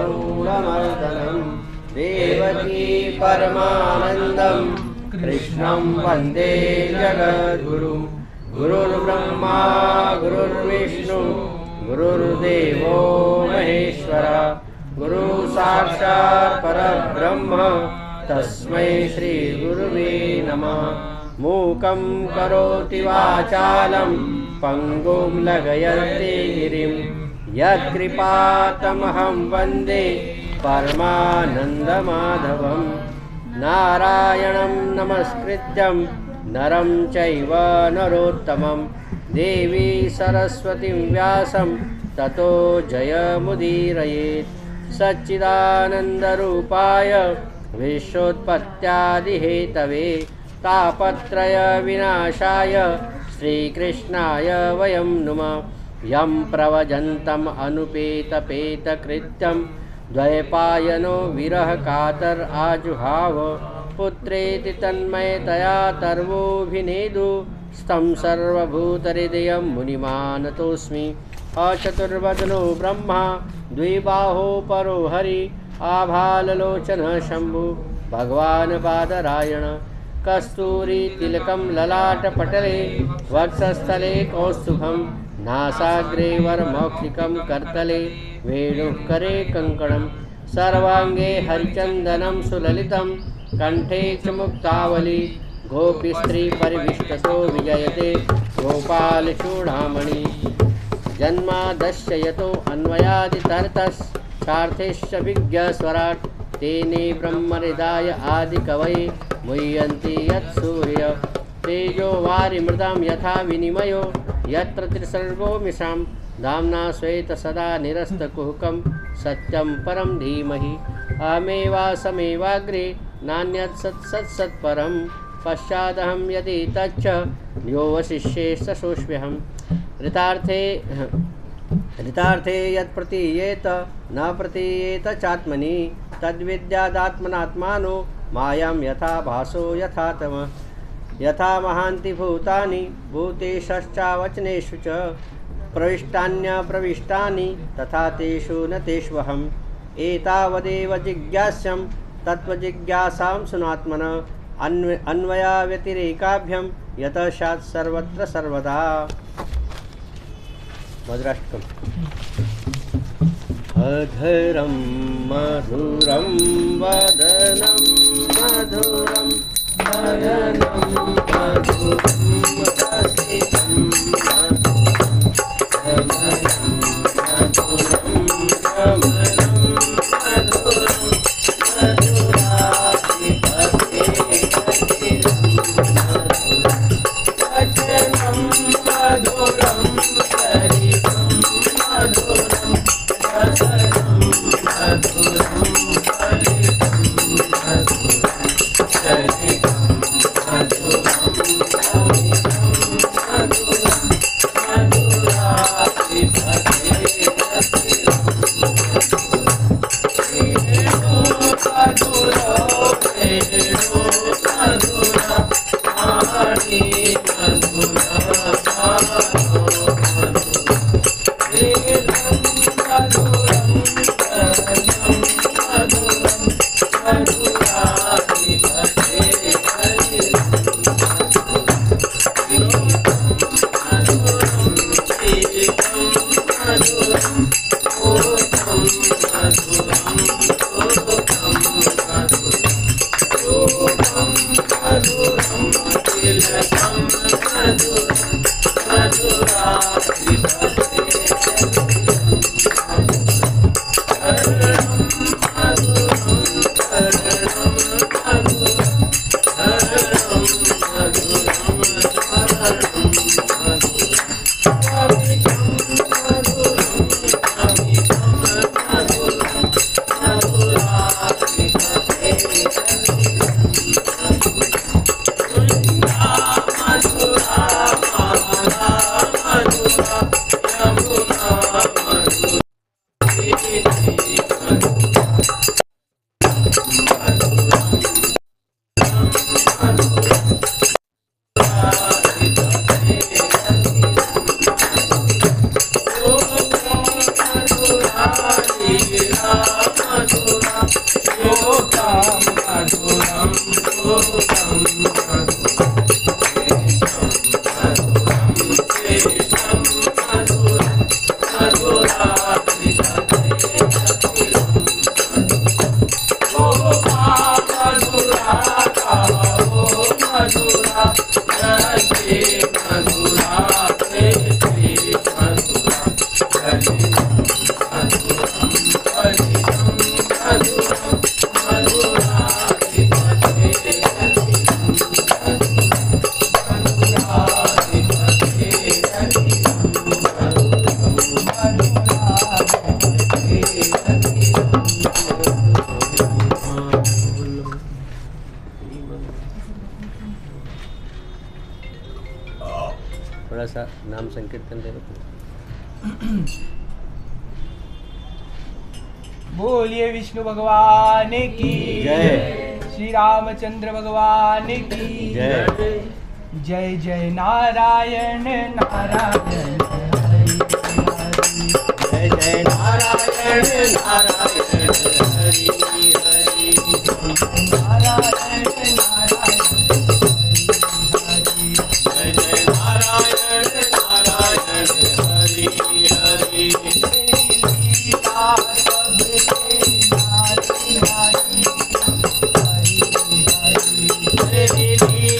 रूढमर्दनं देवकी परमानन्दं कृष्णं वन्दे जगद्गुरुं। गुरुर्ब्रह्मा गुरुर्विष्णु गुरुर्देवो महेश्वरा गुरु साक्षात् परब्रह्म तस्मै श्री गुरुवे नमः। मूकं करोति वाचालं पंगुं लघयन्ति गिरिं यत्कृपातमहं वन्दे परमानन्दमाधवं। नारायणं नमस्कृत्यं नरं चैव नरोत्तमं देवी सरस्वतीं व्यासं ततो जयमुदीरयेत्। सच्चिदानन्दरूपाय विश्वोत्पत्त्यादिहेतवे तापत्रय विनाशाय श्रीकृष्णाय वयं नुमः। यं प्रव्रजन्तम् अनुपेतपेतकृत्यं द्वैपायनो विरह कातर आजुहाव। पुत्रेति तन्मयतया तर्वोऽभिनेदु स्तं सर्वभूतहृदयं मुनिमानतोऽस्मि। अचतुर्वदनो ब्रह्मा द्विबाहो परो हरि आभाललोचनः शम्भु भगवान् बादरायण। कस्तूरी तिलकं ललाटपटले वक्षस्थले कौस्तुभं नासाग्रे वरमौक्तिकं करतले वेणुः करे कङ्कणं। सर्वाङ्गे हरिचन्दनं सुललितं कंठे च मुक्तावली। गोपीस्त्री परिविष्टतो विजयते गोपालचूडामणि। जन्मादस्य यतो अन्वयादितरतश्चार्थेश्च विज्ञस्वराट् तेने ब्रह्महृदाय आदिकवये मुह्यन्ति यत्सूर्य। तेजो वारिमृदां यथा विनिमयो यत्र त्रिसर्गो मिषां धाम्ना श्वेत सदा निरस्तकुहकं सत्यं परं धीमहि। अहमेवासमेवाग्रे नान्यत् सत्सत्परं पश्चादहं यदि तच्च यो वशिष्ये सशोष्म्यहम्। ऋतार्थे यत् प्रतीयेत न प्रतीयेत चात्मनि तद्विद्यादात्मनात्मानो मायां यथा भासो यथा तमः। यथा महान्ति भूतानि भूतेषश्चावचनेषु च प्रविष्टान्यप्रविष्टानि तथा तेषु न तेष्वहम्। एतावदेव जिज्ञास्यं तत्त्वजिज्ञासां सुनात्मनः अन्वयाव्यतिरेकाभ्यं यतः स्यात् सर्वत्र सर्वदा। मधुराष्टकम्। अधरं मधुरं वदनं मधुरं वदनं मधुरं रसिकं Ram संकीर्तन दे रहे। बोलिए विष्णु भगवान की जय, श्री रामचंद्र भगवान की जय। जय जय नारायण नारायण हरि हरि। जय जय नारायण नारायण हरि हरि। नारायण नारायण हरि हरि। जय जय नारायण नारायण हरि हरि। लीला सबसे नारी नारी हरि हरि। तेरी लीला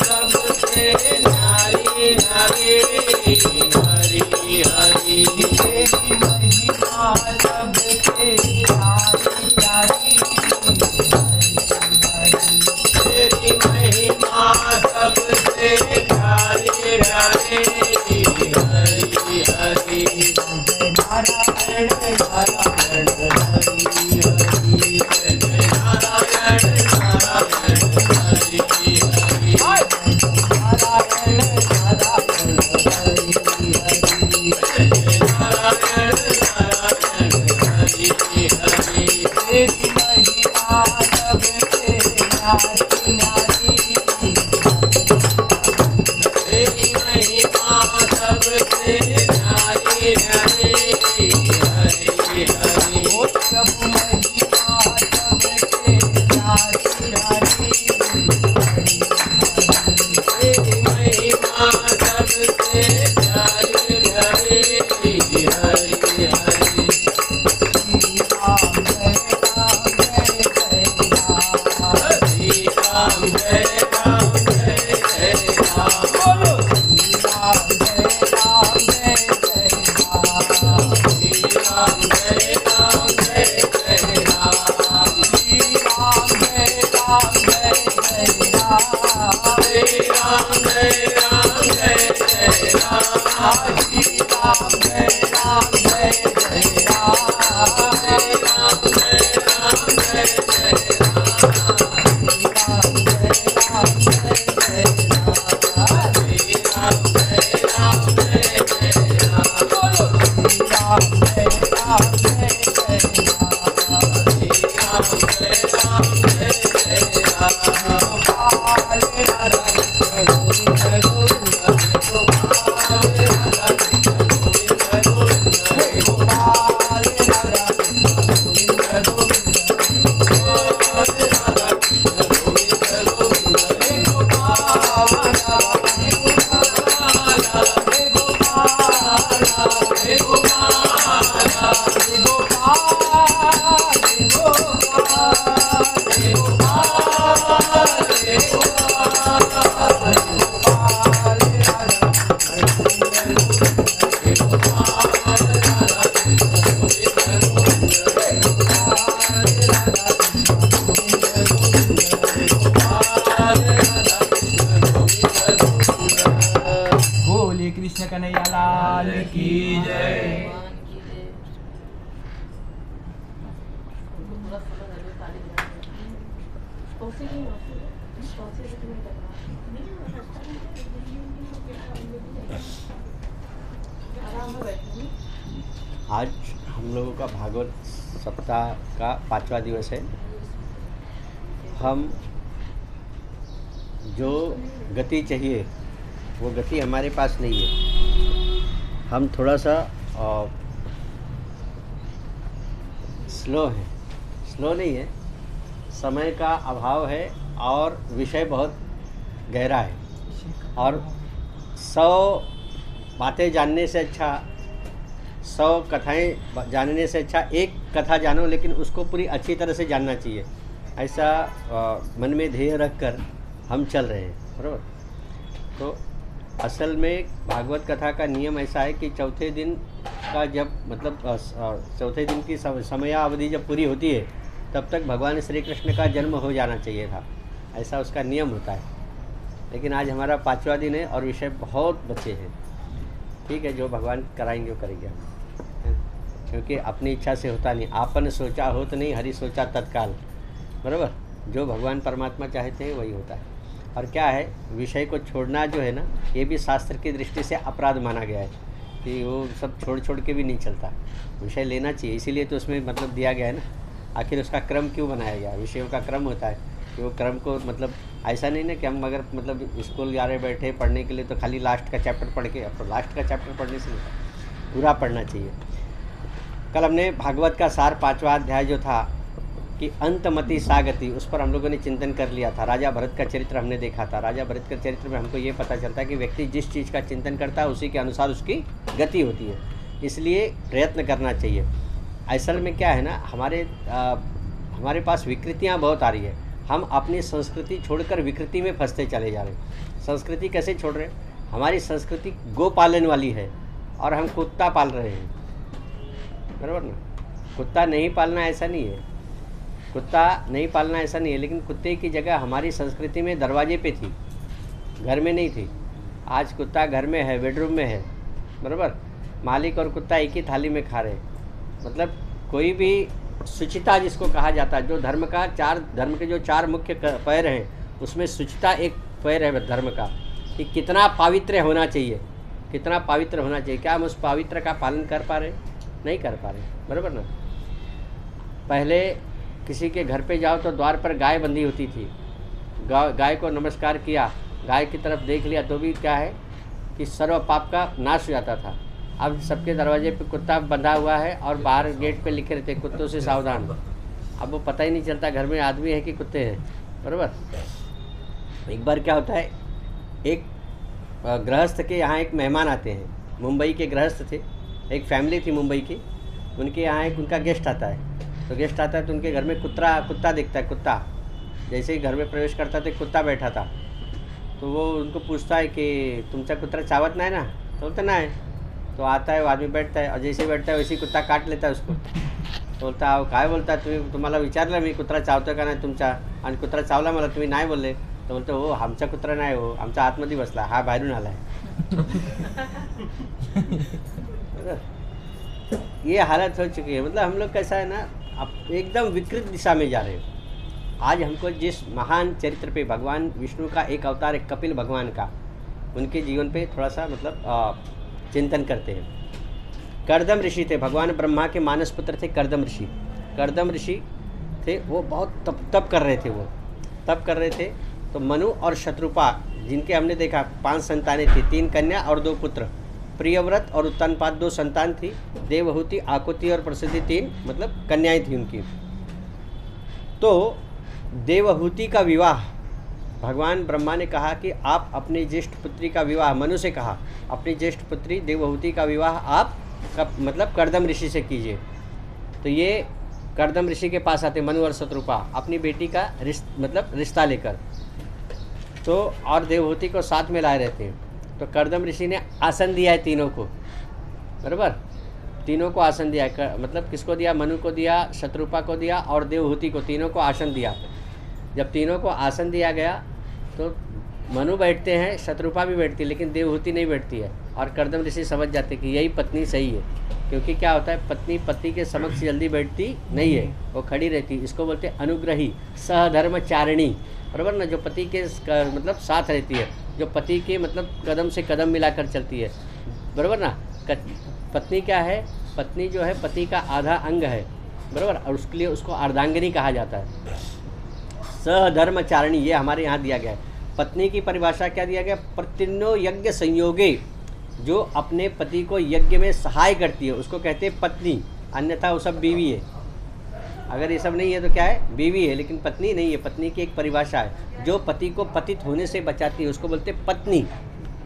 सबसे न्यारी न्यारी हरि हरि। तेरी महिमा सबसे प्यारी प्यारी हरि हरि। तेरी महिमा सबसे प्यारी प्यारी हरि हरि। जय नारायण नारायण हरि हरि। जय जय नारायण नारायण हरि हरि। नारायण नारायण हरि हरि। नारायण नारायण हरि हरि। तेरी महिमा सबसे न्यारी न्यारी तेरी महिमा सबसे न्यारी न्यारी हरि हरि। ओ प्रभु महिमा सबसे प्यारी प्यारी हरि हरि। तेरी महिमा सबसे प्यारी प्यारी हरि हरि। श्री राम जय राम जय जय राम। श्री राम जय राम जय जय राम। बोलो श्री राम जय राम जय जय राम। श्री राम जय राम जय जय राम। श्री राम जय राम जय जय राम। श्री राम जय राम जय जय राम। श्री राम जय राम जय जय राम। श्री राम जय राम जय जय राम। श्री राम जय राम जय जय राम। श्री राम जय राम जय जय राम। बोलो श्री राम जय राम जय जय राम। श्री राम जय राम जय जय राम। गोपाल नारायण गोविंद गोविंद गोपाल नारायण गोविंद गोविंद। गोपाल नारायण गोविंद गोविंद। गोपाल नारायण गोविंद गोविंद। गोपाल नारायण बोलिए कृष्ण कन्हैया लाल की जय। आज हम लोगों का भागवत सप्ताह का 5वां दिवस है। हम जो गति चाहिए वो गति हमारे पास नहीं है। हम थोड़ा सा स्लो है, स्लो नहीं है, समय का अभाव है और विषय बहुत गहरा है। और 100 बातें जानने से अच्छा, 100 कथाएं जानने से अच्छा एक कथा जानो, लेकिन उसको पूरी अच्छी तरह से जानना चाहिए। ऐसा मन में ध्येय रखकर हम चल रहे हैं, बराबर। तो असल में भागवत कथा का नियम ऐसा है कि चौथे दिन का जब मतलब चौथे दिन की समयावधि जब पूरी होती है तब तक भगवान श्री कृष्ण का जन्म हो जाना चाहिए था, ऐसा उसका नियम होता है। लेकिन आज हमारा 5वां दिन है और विषय बहुत बचे हैं। ठीक है, जो भगवान कराएंगे वो करेंगे हम, क्योंकि अपनी इच्छा से होता नहीं। आपन सोचा होत नहीं, हरि सोचा तत्काल, बराबर। जो भगवान परमात्मा चाहते हैं वही होता है। और क्या है, विषय को छोड़ना जो है ना, ये भी शास्त्र की दृष्टि से अपराध माना गया है कि वो सब छोड़ छोड़ के भी नहीं चलता, विषय लेना चाहिए। इसीलिए तो उसमें मतलब दिया गया है ना, आखिर उसका क्रम क्यों बनाया गया, विषयों का क्रम होता है कि वो क्रम को मतलब ऐसा नहीं ना कि हम अगर मतलब स्कूल जा रहे बैठे पढ़ने के लिए तो खाली लास्ट का चैप्टर पढ़ के, अब तो लास्ट का चैप्टर पढ़ने से नहीं, पूरा पढ़ना चाहिए। कल हमने भागवत का सार 5वां अध्याय जो था कि अंतमति सागति, उस पर हम लोगों ने चिंतन कर लिया था। राजा भरत का चरित्र हमने देखा था। राजा भरत के चरित्र में हमको ये पता चलता है कि व्यक्ति जिस चीज़ का चिंतन करता है उसी के अनुसार उसकी गति होती है, इसलिए प्रयत्न करना चाहिए। असल में क्या है ना, हमारे पास विकृतियाँ बहुत आ रही है, हम अपनी संस्कृति छोड़कर विकृति में फंसते चले जा रहे हैं। संस्कृति कैसे छोड़ रहे हैं, हमारी संस्कृति गो पालन वाली है और हम कुत्ता पाल रहे हैं, बराबर ना। कुत्ता नहीं पालना ऐसा नहीं है, कुत्ता नहीं पालना ऐसा नहीं है, लेकिन कुत्ते की जगह हमारी संस्कृति में दरवाजे पे थी, घर में नहीं थी। आज कुत्ता घर में है, बेडरूम में है, बराबर। मालिक और कुत्ता एक ही थाली में खा रहे हैं। मतलब कोई भी शुचिता जिसको कहा जाता है, जो धर्म के जो 4 मुख्य पैर हैं उसमें शुचिता एक पैर है धर्म का, कि कितना पवित्र होना चाहिए, कितना पवित्र होना चाहिए। क्या हम उस पवित्र का पालन कर पा रहे? नहीं कर पा रहे, बराबर ना। पहले किसी के घर पे जाओ तो द्वार पर गाय बंधी होती थी, गाय को नमस्कार किया, गाय की तरफ देख लिया तो भी क्या है कि सर्व पाप का नाश हो जाता था। अब सबके दरवाजे पे कुत्ता बंधा हुआ है और बाहर गेट पे लिखे रहते कुत्तों से सावधान। अब वो पता ही नहीं चलता घर में आदमी है कि कुत्ते हैं, बराबर। एक बार क्या होता है, एक गृहस्थ के यहाँ एक मेहमान आते हैं, मुंबई के गृहस्थ थे, एक फैमिली थी मुंबई की, उनके यहाँ एक उनका गेस्ट आता है। तो गेस्ट आता है तो उनके घर में कुत्ता दिखता है। कुत्ता जैसे ही घर में प्रवेश करता तो कुत्ता बैठा था, तो वो उनको पूछता है कि तुमचा कुत्रा चावत नाही ना? तो बोलता ना है। तो आता है, वो आदमी बैठता है और जैसे ही बैठता है वैसे ही कुत्ता काट लेता है उसको। तो बोलता है काय बोलता, तुम्हाला विचारलं मी कुत्रा चावतो का नाही तुमचा, आणि कुत्रा चावला मला, तुम्ही नाही बोलले। तो बोलतो हो आमचा कुत्रा नाही, हो आमचा आतमध्ये बसला, हा बाहेरून आला है। ये हालत हो चुकी है। मतलब हम लोग कैसा है ना, अब एकदम विकृत दिशा में जा रहे हो। आज हमको जिस महान चरित्र पे, भगवान विष्णु का एक अवतार है कपिल भगवान का, उनके जीवन पे थोड़ा सा मतलब चिंतन करते हैं। कर्दम ऋषि थे, भगवान ब्रह्मा के मानस पुत्र थे कर्दम ऋषि। कर्दम ऋषि थे, वो बहुत तप कर रहे थे, वो तप कर रहे थे। तो मनु और शत्रुपा, जिनके हमने देखा 5 संतानें थी, 3 कन्या और 2 पुत्र। प्रियव्रत और उत्तानपाद 2 संतान थी। देवहूति, आकुति और प्रसिद्धि 3 मतलब कन्याएं थी उनकी। तो देवहूति का विवाह भगवान ब्रह्मा ने कहा कि आप अपनी ज्येष्ठ पुत्री का विवाह, मनु से कहा अपनी ज्येष्ठ पुत्री देवहूति का विवाह आप मतलब कर्दम ऋषि से कीजिए। तो ये कर्दम ऋषि के पास आते मनु और शत्रुपा अपनी बेटी का रिश्ता लेकर, तो और देवहूति को साथ में लाए रहते हैं। तो कर्दम ऋषि ने आसन दिया है तीनों को, बराबर, तीनों को आसन दिया है। मतलब किसको दिया? मनु को दिया, शत्रुपा को दिया और देवहूति को, तीनों को आसन दिया। जब तीनों को आसन दिया गया तो मनु बैठते हैं, शत्रुपा भी बैठती है, लेकिन देवहूति नहीं बैठती है। और कर्दम ऋषि समझ जाते कि यही पत्नी सही है, क्योंकि क्या होता है, पत्नी पति के समक्ष जल्दी बैठती नहीं है, वो खड़ी रहती। इसको बोलते हैं अनुग्रही सहधर्मचारिणी, बराबर ना, जो पति के मतलब साथ रहती है, जो पति के मतलब कदम से कदम मिलाकर चलती है, बराबर ना। पत्नी क्या है? पत्नी जो है पति का आधा अंग है, बराबर, और उसके लिए उसको अर्धांगिनी कहा जाता है। सहधर्मचारिणी ये हमारे यहाँ दिया गया है। पत्नी की परिभाषा क्या दिया गया? प्रतिनो यज्ञ संयोगे, जो अपने पति को यज्ञ में सहाय करती है उसको कहते हैं पत्नी, अन्यथा वो सब बीवी है। अगर ये सब नहीं है तो क्या है? बीवी है, लेकिन पत्नी नहीं है। पत्नी की एक परिभाषा है, जो पति को पतित होने से बचाती है उसको बोलते हैं पत्नी,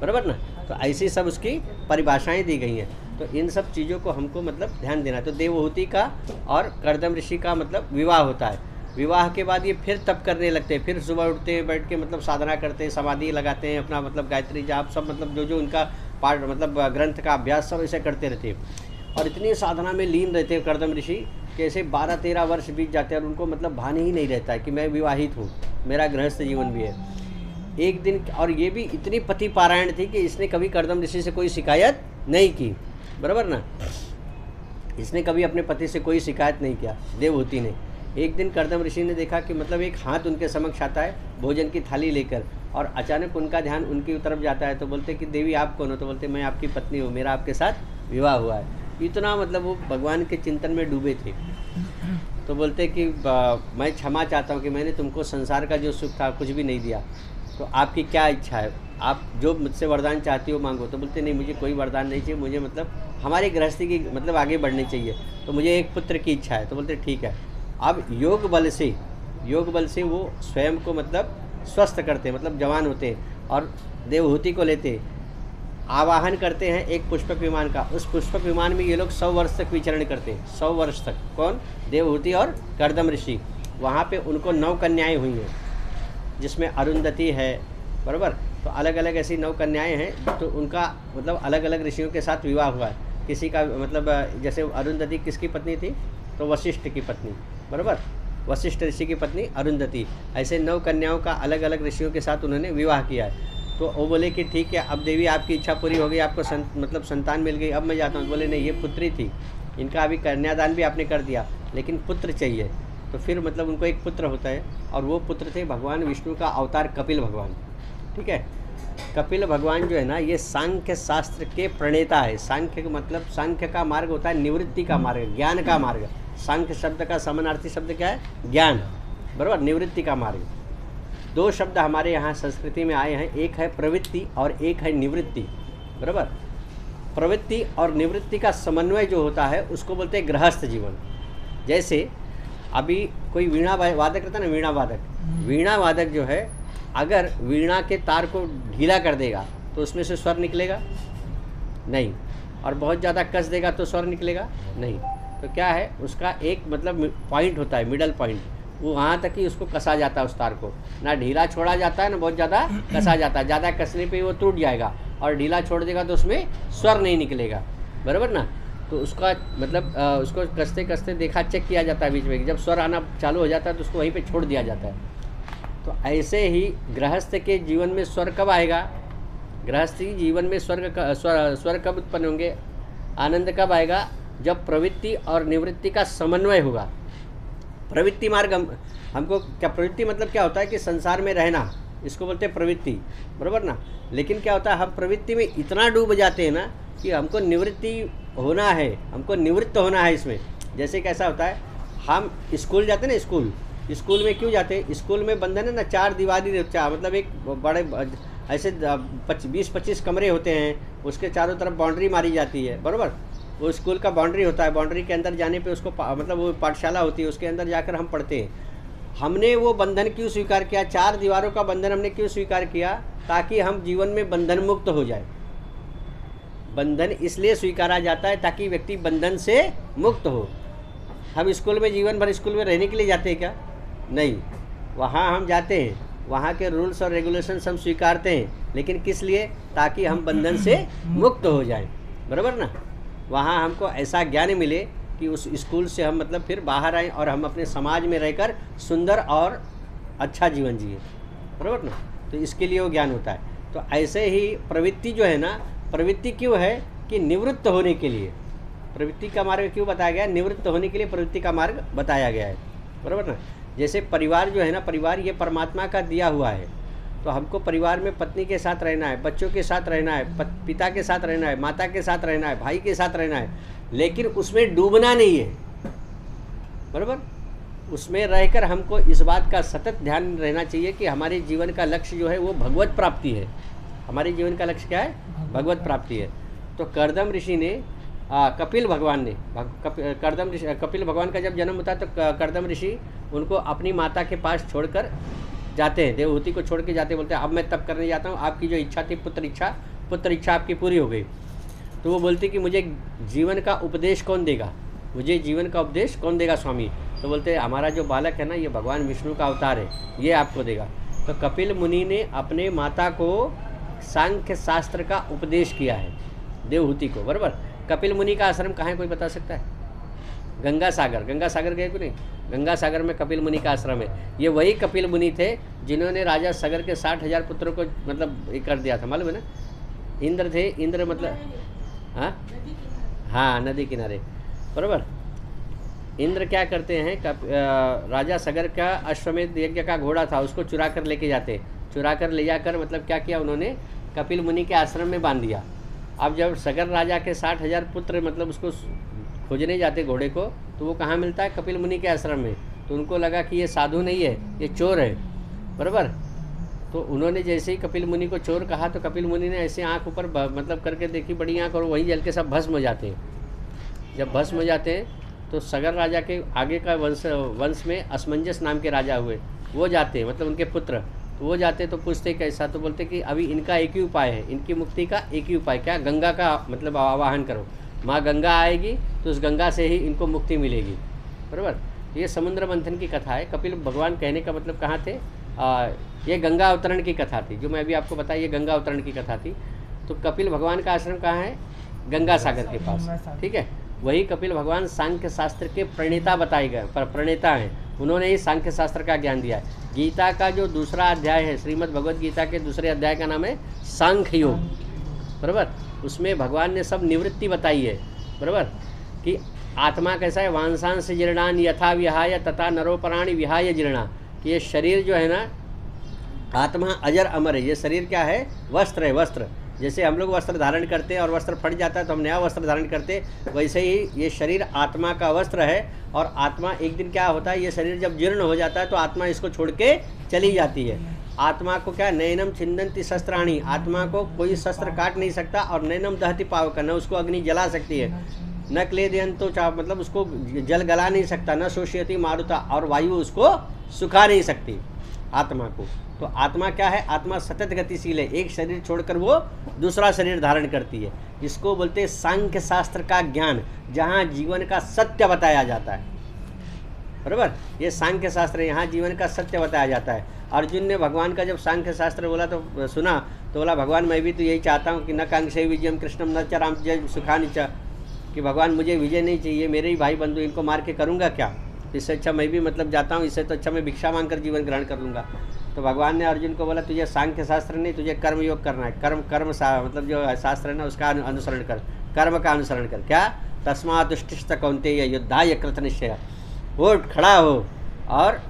बराबर ना। तो ऐसी सब उसकी परिभाषाएं दी गई हैं। तो इन सब चीज़ों को हमको मतलब ध्यान देना है। तो देवहूति का और कर्दम ऋषि का मतलब विवाह होता है। विवाह के बाद ये फिर तप करने लगते हैं, फिर सुबह उठते हैं, बैठ के मतलब साधना करते हैं, समाधि लगाते हैं, अपना मतलब गायत्री जाप सब मतलब जो उनका पाठ मतलब ग्रंथ का अभ्यास सब ऐसे करते रहते हैं। और इतनी साधना में लीन रहते हैं कर्दम ऋषि, कैसे 12-13 वर्ष बीत जाते हैं और उनको मतलब भान ही नहीं रहता है कि मैं विवाहित हूँ, मेरा गृहस्थ जीवन भी है। एक दिन, और ये भी इतनी पति पारायण थी कि इसने कभी कर्दम ऋषि से कोई शिकायत नहीं की, बराबर ना। इसने कभी अपने पति से कोई शिकायत नहीं किया देवहूति ने। एक दिन कर्दम ऋषि ने देखा कि मतलब एक हाथ उनके समक्ष आता है भोजन की थाली लेकर, और अचानक उनका ध्यान उनकी तरफ जाता है तो बोलते कि देवी आप कौन हो? तो बोलते मैं आपकी पत्नी हूँ, मेरा आपके साथ विवाह हुआ है। इतना मतलब वो भगवान के चिंतन में डूबे थे। तो बोलते कि मैं क्षमा चाहता हूँ कि मैंने तुमको संसार का जो सुख था कुछ भी नहीं दिया, तो आपकी क्या इच्छा है, आप जो मुझसे वरदान चाहती हो मांगो। तो बोलते नहीं, मुझे कोई वरदान नहीं चाहिए, मुझे मतलब हमारी गृहस्थी की मतलब आगे बढ़नी चाहिए, तो मुझे एक पुत्र की इच्छा है। तो बोलते ठीक है। अब योग बल से वो स्वयं को मतलब स्वस्थ करते हैं, मतलब जवान होते हैं और देवहूति को लेते, आवाहन करते हैं एक पुष्पक विमान का। उस पुष्पक विमान में ये लोग 100 वर्ष तक विचरण करते हैं, 100 वर्ष तक। कौन? देवहूति और कर्दम ऋषि। वहाँ पे उनको 9 कन्याएँ हुई हैं, जिसमें अरुंधति है, बराबर। तो अलग अलग ऐसी 9 कन्याएँ हैं, तो उनका मतलब अलग अलग ऋषियों के साथ विवाह हुआ है। किसी का मतलब जैसे अरुंधति किसकी पत्नी थी? तो वशिष्ठ की पत्नी, बराबर। वशिष्ठ ऋषि की पत्नी अरुंधति। ऐसे 9 कन्याओं का अलग अलग ऋषियों के साथ उन्होंने विवाह किया है। तो वो बोले कि ठीक है, अब देवी आपकी इच्छा पूरी हो गई, आपको मतलब संतान मिल गई, अब मैं जाता हूँ। बोले नहीं, ये पुत्री थी, इनका अभी कन्यादान भी आपने कर दिया, लेकिन पुत्र चाहिए। तो फिर मतलब उनको एक पुत्र होता है, और वो पुत्र थे भगवान विष्णु का अवतार कपिल भगवान। ठीक है, कपिल भगवान जो है ना, ये सांख्य शास्त्र के प्रणेता है। सांख्य का मतलब, सांख्य का मार्ग होता है निवृत्ति का मार्ग, ज्ञान का मार्ग। सांख्य शब्द का समानार्थी शब्द क्या है? ज्ञान, बराबर। निवृत्ति का मार्ग। 2 शब्द हमारे यहाँ संस्कृति में आए हैं, एक है प्रवृत्ति और एक है निवृत्ति, बराबर। प्रवृत्ति और निवृत्ति का समन्वय जो होता है उसको बोलते हैं गृहस्थ जीवन। जैसे अभी कोई वीणा वादक रहता है ना, वीणा वादक, वीणा वादक जो है, अगर वीणा के तार को ढीला कर देगा तो उसमें से स्वर निकलेगा नहीं, और बहुत ज़्यादा कस देगा तो स्वर निकलेगा नहीं। तो क्या है, उसका एक मतलब पॉइंट होता है, मिडल पॉइंट, वो वहाँ तक ही उसको कसा जाता है। उस तार को ना ढीला छोड़ा जाता है ना बहुत ज़्यादा कसा जाता है। ज़्यादा कसने पे वो टूट जाएगा, और ढीला छोड़ देगा तो उसमें स्वर नहीं निकलेगा, बराबर ना। तो उसका मतलब उसको कसते कसते देखा, चेक किया जाता है बीच में, जब स्वर आना चालू हो जाता है तो उसको वहीं पे छोड़ दिया जाता है। तो ऐसे ही गृहस्थ के जीवन में स्वर कब आएगा? गृहस्थी जीवन में स्वर कब उत्पन्न होंगे? आनंद कब आएगा? जब प्रवृत्ति और निवृत्ति का समन्वय होगा। प्रवृत्ति मार्ग हमको क्या, प्रवृत्ति मतलब क्या होता है कि संसार में रहना, इसको बोलते हैं प्रवृत्ति, बराबर ना। लेकिन क्या होता है, हम प्रवृत्ति में इतना डूब जाते हैं ना कि हमको निवृत्ति होना है, हमको निवृत्त होना है इसमें। जैसे कैसा होता है, हम स्कूल जाते हैं ना, स्कूल में क्यों जाते हैं? स्कूल में बंधन है ना, 4 दीवारी, मतलब एक बड़े ऐसे 20-25 कमरे होते हैं, उसके चारों तरफ बाउंड्री मारी जाती है, बराबर। वो स्कूल का बाउंड्री होता है, बाउंड्री के अंदर जाने पे उसको मतलब वो पाठशाला होती है, उसके अंदर जाकर हम पढ़ते हैं। हमने वो बंधन क्यों स्वीकार किया? 4 दीवारों का बंधन हमने क्यों स्वीकार किया? ताकि हम जीवन में बंधन मुक्त हो जाए। बंधन इसलिए स्वीकारा जाता है ताकि व्यक्ति बंधन से मुक्त हो। हम स्कूल में जीवन भर स्कूल में रहने के लिए जाते हैं क्या? नहीं, वहाँ हम जाते हैं, वहाँ के रूल्स और रेगुलेशंस हम स्वीकारते हैं, लेकिन किस लिए? ताकि हम बंधन से मुक्त हो जाएं, बराबर ना। वहाँ हमको ऐसा ज्ञान मिले कि उस स्कूल से हम मतलब फिर बाहर आएँ और हम अपने समाज में रहकर सुंदर और अच्छा जीवन जिए, बराबर ना। तो इसके लिए वो ज्ञान होता है। तो ऐसे ही प्रवृत्ति जो है ना, प्रवृत्ति क्यों है कि निवृत्त होने के लिए। प्रवृत्ति का मार्ग क्यों बताया गया? निवृत्त होने के लिए प्रवृत्ति का मार्ग बताया गया है, बराबर ना। जैसे परिवार जो है ना, परिवार ये परमात्मा का दिया हुआ है। तो हमको परिवार में पत्नी के साथ रहना है, बच्चों के साथ रहना है, पिता के साथ रहना है, माता के साथ रहना है, भाई के साथ रहना है, लेकिन उसमें डूबना नहीं है, बराबर। उसमें रहकर हमको इस बात का सतत ध्यान रहना चाहिए कि हमारे जीवन का लक्ष्य जो है वो भगवत प्राप्ति है। हमारे जीवन का लक्ष्य क्या है? भगवत प्राप्ति है। तो कर्दम ऋषि ने कपिल भगवान ने कपिल भगवान का जब जन्म होता है तो कर्दम ऋषि उनको अपनी माता के पास छोड़कर जाते हैं, देवहूति को छोड़ के जाते हैं। बोलते हैं अब मैं तप करने जाता हूँ, आपकी जो इच्छा थी पुत्र इच्छा आपकी पूरी हो गई। तो वो बोलती कि मुझे जीवन का उपदेश कौन देगा, मुझे जीवन का उपदेश कौन देगा स्वामी? तो बोलते हैं हमारा जो बालक है ना, ये भगवान विष्णु का अवतार है, ये आपको देगा। तो कपिल मुनि ने अपने माता को सांख्य शास्त्र का उपदेश किया है, देवहूति को, बराबर। कपिल मुनि का आश्रम कहाँ है, कोई बता सकता है? गंगा सागर गए कि नहीं? गंगा सागर में कपिल मुनि का आश्रम है। ये वही कपिल मुनि थे जिन्होंने राजा सगर के 60,000 पुत्रों को मतलब ये कर दिया था, मालूम है ना। इंद्र थे, इंद्र मतलब हाँ नदी किनारे, बराबर। इंद्र क्या करते हैं, राजा सगर का अश्वमेध यज्ञ का घोड़ा था, उसको चुरा कर लेके जाते। चुरा कर ले जाकर मतलब क्या किया उन्होंने, कपिल मुनि के आश्रम में बांध दिया। अब जब सगर राजा के 60,000 पुत्र मतलब उसको खोजने जाते घोड़े को, तो वो कहाँ मिलता है, कपिल मुनि के आश्रम में। तो उनको लगा कि ये साधु नहीं है, ये चोर है, बराबर। तो उन्होंने जैसे ही कपिल मुनि को चोर कहा, तो कपिल मुनि ने ऐसे आँख ऊपर मतलब करके देखी, बड़ी आँख, और वहीं जल के सब भस्म हो जाते हैं। जब भस्म हो जाते हैं तो सगर राजा के आगे का वंश में असमंजस नाम के राजा हुए, वो जाते हैं, मतलब उनके पुत्र, तो वो जाते तो पूछते कैसा, तो बोलते कि अभी इनका एक ही उपाय है, इनकी मुक्ति का एक ही उपाय, क्या, गंगा का मतलब आवाहन करो, माँ गंगा आएगी तो उस गंगा से ही इनको मुक्ति मिलेगी, बराबर। ये समुद्र मंथन की कथा है। कपिल भगवान कहने का मतलब कहाँ थे, ये गंगा अवतरण की कथा थी, जो मैं अभी आपको बताया, ये गंगा अवतरण की कथा थी। तो कपिल भगवान का आश्रम कहाँ है, गंगा सागर के पास, ठीक है। वही कपिल भगवान सांख्य शास्त्र के प्रणेता बताए गए, प्रणेता हैं, उन्होंने ही सांख्य शास्त्र का ज्ञान दिया है। गीता का जो दूसरा अध्याय है, श्रीमद् भगवद गीता के दूसरे अध्याय का नाम है सांख्य योग, बराबर। उसमें भगवान ने सब निवृत्ति बताई है, बराबर, कि आत्मा कैसा है, वांसांश जीर्णान यथा विहाय तथा नरोपराणि विहाय जीर्णा, कि ये शरीर जो है ना, आत्मा अजर अमर है। ये शरीर क्या है, वस्त्र है, वस्त्र। जैसे हम लोग वस्त्र धारण करते हैं और वस्त्र फट जाता है तो हम नया वस्त्र धारण करते, वैसे ही ये शरीर आत्मा का वस्त्र है। और आत्मा एक दिन क्या होता है, ये शरीर जब जीर्ण हो जाता है तो आत्मा इसको छोड़ के चली जाती है। आत्मा को क्या, नैनम छिंदंती शस्त्राणी, आत्मा को कोई शस्त्र काट नहीं सकता, और नैनम दहती पावक, न उसको अग्नि जला सकती है, न क्लेदयन तो मतलब उसको जल गला नहीं सकता, न शोषयती मारुता, और वायु उसको सुखा नहीं सकती आत्मा को। तो आत्मा क्या है, आत्मा सतत गतिशील है, एक शरीर छोड़कर वो दूसरा शरीर धारण करती है। इसको बोलते हैं सांख्य शास्त्र का ज्ञान, जहाँ जीवन का सत्य बताया जाता है, बराबर। ये सांख्य शास्त्र, यहाँ जीवन का सत्य बताया जाता है। अर्जुन ने भगवान का जब सांख्य शास्त्र बोला तो सुना, तो बोला भगवान मैं भी तो यही चाहता हूँ कि न कांक्षे विजयम कृष्णम न च राम जय सुखानि च, कि भगवान मुझे विजय नहीं चाहिए, मेरे ही भाई बंधु, इनको मार के करूँगा क्या, इससे अच्छा मैं भी मतलब जाता हूँ, इससे तो अच्छा मैं भिक्षा मांग कर जीवन ग्रहण कर लूँगा। तो भगवान ने अर्जुन को बोला तुझे सांख्य शास्त्र नहीं, तुझे कर्म योग करना है, मतलब जो शास्त्र है ना उसका अनुसरण कर, कर्म का अनुसरण कर। क्या, तस्मादुष्टिष्ठ कौन्तेय युद्धाय कृत निश्चय, उठ खड़ा हो और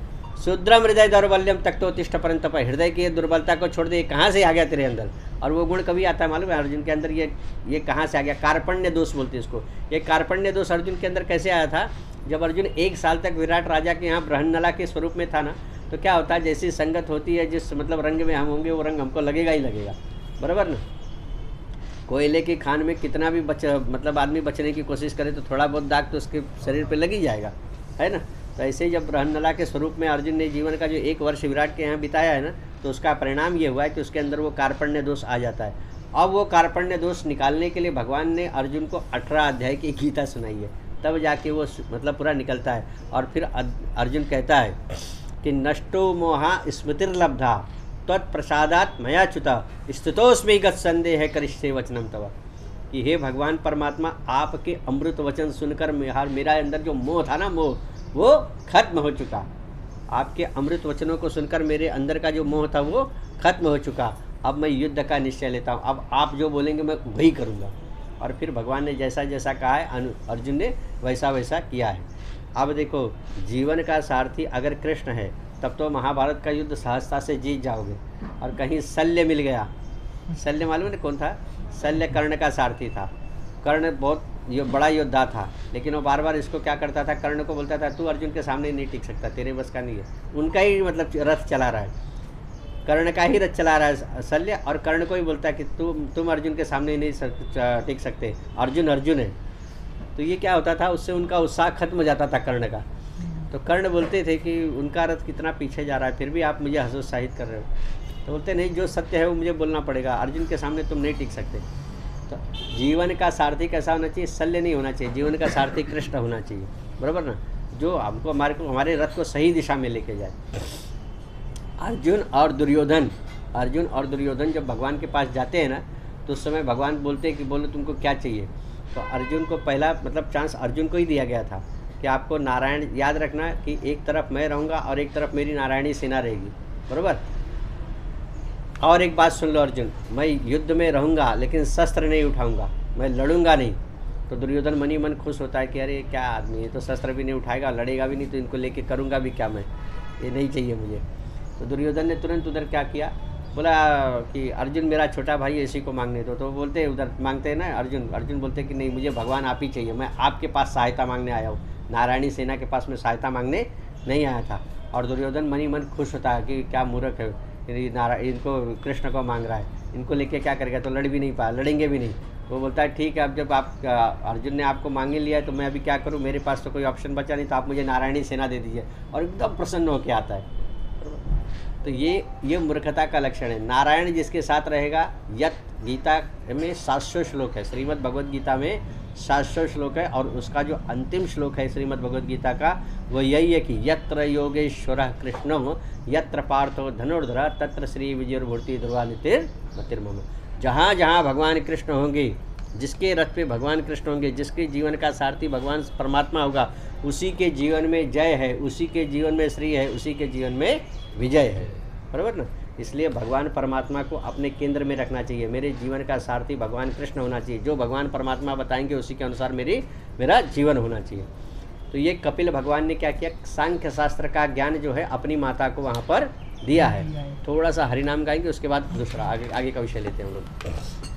शुद्रम हृदय दौर्बल्यम तक्तोतिष्ठ परंतप, हृदय की दुर्बलता को छोड़ दे। कहाँ से आ गया तेरे अंदर, और वो गुण कभी आता है मालूम है अर्जुन के अंदर, ये कहाँ से आ गया, कार्पण्य दोष बोलते हैं इसको। ये कार्पण्य दोष अर्जुन के अंदर कैसे आया था, जब अर्जुन 1 साल तक विराट राजा के यहाँ बृहन्नला के स्वरूप में था ना, तो क्या होता है, जैसी संगत होती है, जिस मतलब रंग में हम होंगे वो रंग हमको लगेगा ही लगेगा, बराबर ना। कोयले की खान में कितना भी मतलब आदमी बचने की कोशिश करे तो थोड़ा बहुत दाग तो उसके शरीर पे लग ही जाएगा, है ना। तो ऐसे ही जब बृहन्नला के स्वरूप में अर्जुन ने जीवन का जो 1 वर्ष विराट के यहाँ बिताया है ना, तो उसका परिणाम ये हुआ है कि उसके अंदर वो कार्पण्य दोष आ जाता है। अब वो कार्पण्य दोष निकालने के लिए भगवान ने अर्जुन को 18 अध्याय की गीता सुनाई है, तब जाके वो मतलब पूरा निकलता है। और फिर अर्जुन कहता है कि नष्टो मोहा स्मृतिर्लब्धा तत्प्रसादात मया च्युता स्थितोस्मि गत संदेह करिष्ये वचनम तव, कि हे भगवान परमात्मा, आपके अमृत वचन सुनकर मेरा अंदर जो मोह था ना, मोह वो खत्म हो चुका। आपके अमृत वचनों को सुनकर मेरे अंदर का जो मोह था वो खत्म हो चुका। अब मैं युद्ध का निश्चय लेता हूँ, अब आप जो बोलेंगे मैं वही करूँगा। और फिर भगवान ने जैसा जैसा कहा है अर्जुन ने वैसा वैसा किया है। अब देखो, जीवन का सारथी अगर कृष्ण है तब तो महाभारत का युद्ध सहजता से जीत जाओगे। और कहीं शल्य मिल गया, शल्य मालूम है कौन था, शल्य कर्ण का सारथी था। कर्ण बहुत बड़ा योद्धा था, लेकिन वो बार बार इसको क्या करता था, कर्ण को बोलता था तू अर्जुन के सामने नहीं टिक सकता, तेरे बस का नहीं है। उनका ही मतलब रथ चला रहा है, कर्ण का ही रथ चला रहा है शल्य, और कर्ण को ही बोलता है कि तुम अर्जुन के सामने नहीं टिक सकते, अर्जुन अर्जुन है। तो ये क्या होता था, उससे उनका उत्साह खत्म हो जाता था कर्ण का। तो कर्ण बोलते थे कि उनका रथ कितना पीछे जा रहा है, फिर भी आप मुझे हतोत्साहित कर रहे हो। तो बोलते नहीं, जो सत्य है वो मुझे बोलना पड़ेगा, अर्जुन के सामने तुम नहीं टिक सकते। तो जीवन का सारथी कैसा होना चाहिए, शल्य नहीं होना चाहिए, जीवन का सारथी कृष्ण होना चाहिए, बराबर ना, जो हमको हमारे रथ को सही दिशा में लेके जाए। अर्जुन और दुर्योधन जब भगवान के पास जाते हैं ना, तो उस समय भगवान बोलते हैं कि बोलो तुमको क्या चाहिए। तो अर्जुन को पहला मतलब चांस अर्जुन को ही दिया गया था कि आपको नारायण याद रखना कि एक तरफ मैं रहूँगा और एक तरफ मेरी नारायणी सेना रहेगी, बराबर। और एक बात सुन लो अर्जुन, मैं युद्ध में रहूँगा लेकिन शस्त्र नहीं उठाऊँगा, मैं लड़ूंगा नहीं। तो दुर्योधन मनी मन खुश होता है कि अरे क्या आदमी है, तो शस्त्र भी नहीं उठाएगा, लड़ेगा भी नहीं, तो इनको लेके करूँगा भी क्या मैं, ये नहीं चाहिए मुझे। तो दुर्योधन ने तुरंत उधर क्या किया, बोला कि अर्जुन मेरा छोटा भाई है, इसी को मांगने दो। तो बोलते हैं उधर मांगते हैं ना अर्जुन बोलते हैं कि नहीं, मुझे भगवान आप ही चाहिए, मैं आपके पास सहायता मांगने आया हूँ, नारायणी सेना के पास मैं सहायता मांगने नहीं आया था। और दुर्योधन मन ही मन खुश होता है कि क्या मूर्ख है, इनको कृष्ण को मांग रहा है, इनको लेके क्या करेगा, तो लड़ भी नहीं पाया, लड़ेंगे भी नहीं। वो बोलता है ठीक है, अब जब आप अर्जुन ने आपको मांगे लिया है तो मैं अभी क्या करूं, मेरे पास तो कोई ऑप्शन बचा नहीं, तो आप मुझे नारायणी सेना दे दीजिए। और एकदम प्रसन्न होकर आता है। तो ये मूर्खता का लक्षण है। नारायण जिसके साथ रहेगा, यत गीता में 700 श्लोक है, श्रीमद् भगवद गीता में 700 श्लोक है, और उसका जो अंतिम श्लोक है श्रीमद् भगवद गीता का वो यही है कि यत्र योगेश्वरः कृष्णो यत्र पार्थो धनुर्धरः तत्र श्री विजयोर्भूति ध्रुवा नीतिर्मतिर्मम। जहाँ जहाँ भगवान कृष्ण होंगे, जिसके रथ पे भगवान कृष्ण होंगे, जिसके जीवन का सारथी भगवान परमात्मा होगा, उसी के जीवन में जय है, उसी के जीवन में श्री है, उसी के जीवन में विजय है। बराबर ना? इसलिए भगवान परमात्मा को अपने केंद्र में रखना चाहिए। मेरे जीवन का सारथी भगवान कृष्ण होना चाहिए, जो भगवान परमात्मा बताएंगे उसी के अनुसार मेरा जीवन होना चाहिए। तो ये कपिल भगवान ने क्या किया, सांख्य शास्त्र का ज्ञान जो है अपनी माता को वहाँ पर दिया है। थोड़ा सा हरिनाम गाएंगे, उसके बाद दूसरा आगे का विषय लेते हैं हम लोग।